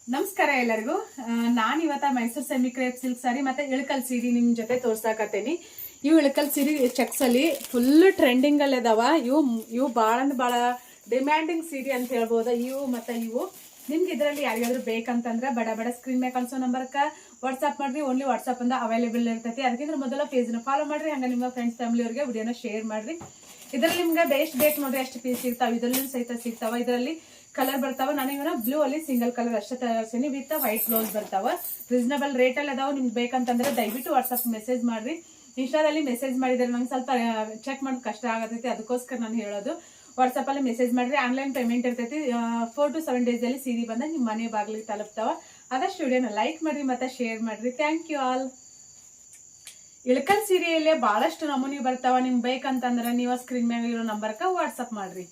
ನಮಸ್ಕಾರ ಎಲ್ಲರಿಗೂ. ನಾನು ಇವತ್ತ ಮೈಸೂರು ಸೆಮಿ ಕ್ರೇಪ್ ಸಿಲ್ಕ್ ಸಾರಿ ಮತ್ತೆ ಇಳಕಲ್ ಸೀರೆ ನಿಮ್ ಜೊತೆ ತೋರ್ಸಾಕತ್ತೇನಿ. ಇವು ಇಳಕಲ್ ಸೀರೆ ಚೆಕ್ಸ್ ಅಲ್ಲಿ ಫುಲ್ ಟ್ರೆಂಡಿಂಗ್ ಅಲ್ಲಿ ಅದಾವ. ಇವು ಬಾಳ ಅಂದ್ರೆ ಬಾಳ ಡಿಮ್ಯಾಂಡಿಂಗ್ ಸೀರೆ ಅಂತ ಹೇಳ್ಬೋದು. ಇವು ನಿಮ್ಗೆ ಇದರಲ್ಲಿ ಯಾರಿಗಾದ್ರೂ ಬೇಕಂತಂದ್ರೆ ಬಡ ಬಡ ಸ್ಕ್ರೀನ್ ಮೇಲೆ ಕಾಣಿಸೋ ನಂಬರ್ಕ ವಾಟ್ಸ್ಆಪ್ ಮಾಡ್ರಿ. ಓನ್ಲಿ ವಾಟ್ಸ್ಆಪ್ ಅಂದ ಅವೈಲೇಬಲ್ ಇರ್ತೈತಿ. ಅದಕ್ಕಿಂತ ಮೊದಲ ಪೇಜ್ನ ಫಾಲೋ ಮಾಡ್ರಿ. ಹಂಗ ನಿಮ್ಮ ಫ್ರೆಂಡ್ಸ್ ಫ್ಯಾಮಿಲಿ ಅವರಿಗೆ ವಿಡಿಯೋನ ಶೇರ್ ಮಾಡ್ರಿ. ಇದರಲ್ಲಿ ನಿಮ್ಗೆ ಎಷ್ಟು ಬೇಕು ನೋಡ್ರಿ ಅಷ್ಟು ಪೀಸ್ ಸಿಗ್ತಾವ. ಇದರಲ್ಲಿ ಸಹಿತ ಸಿಗ್ತಾವ. ಇದರಲ್ಲಿ ಕಲರ್ ಬರ್ತಾವ. ನಾನು ಇವನ್ನ ಬ್ಲೂ ಅಲ್ಲಿ ಸಿಂಗಲ್ ಕಲರ್ ಅಷ್ಟೇ ತರಿಸೀನಿ ವಿತ್ ವೈಟ್ ಬ್ಲೌಸ್ ಬರ್ತಾವ. ರೀಸನಬಲ್ ರೇಟ್ ಅಲ್ಲಿ ಅದಾವ. ನಿಮ್ಗೆ ಬೇಕಂತಂದ್ರೆ ದಯವಿಟ್ಟು ವಾಟ್ಸ್ಆಪ್ ಮೆಸೇಜ್ ಮಾಡ್ರಿ. ಇನ್ಸ್ಟಾದಲ್ಲಿ ಮೆಸೇಜ್ ಮಾಡಿದ್ರೆ ನಂಗೆ ಸ್ವಲ್ಪ ಚೆಕ್ ಮಾಡೋದು ಕಷ್ಟ ಆಗತೈತಿ. ಅದಕ್ಕೋಸ್ಕರ ನಾನು ಹೇಳೋದು ವಾಟ್ಸ್ಆಪ್ ಅಲ್ಲಿ ಮೆಸೇಜ್ ಮಾಡ್ರಿ. ಆನ್ಲೈನ್ ಪೇಮೆಂಟ್ ಇರ್ತೈತಿ. 4 to 7 days ಅಲ್ಲಿ ಸೀರೆ ಬಂದ ನಿಮ್ಮ ಮನೆ ಬಾಗಿಲಿಗೆ ತಲುಪ್ತಾವ. ಆದಷ್ಟು ವಿಡಿಯೋನ ಲೈಕ್ ಮಾಡ್ರಿ ಮತ್ತೆ ಶೇರ್ ಮಾಡ್ರಿ. Thank you all. ಇಳಕಲ್ ಸೀರೆಯಲ್ಲೇ ಬಹಳಷ್ಟು ನಮೂನಿ ಬರ್ತಾವ. ನಿಮ್ಗೆ ಬೇಕಂತಂದ್ರೆ ನೀವು ಸ್ಕ್ರೀನ್ ಮ್ಯಾಗ ಇರೋ ನಂಬರ್ಕ ವಾಟ್ಸ್ಆಪ್ ಮಾಡ್ರಿ.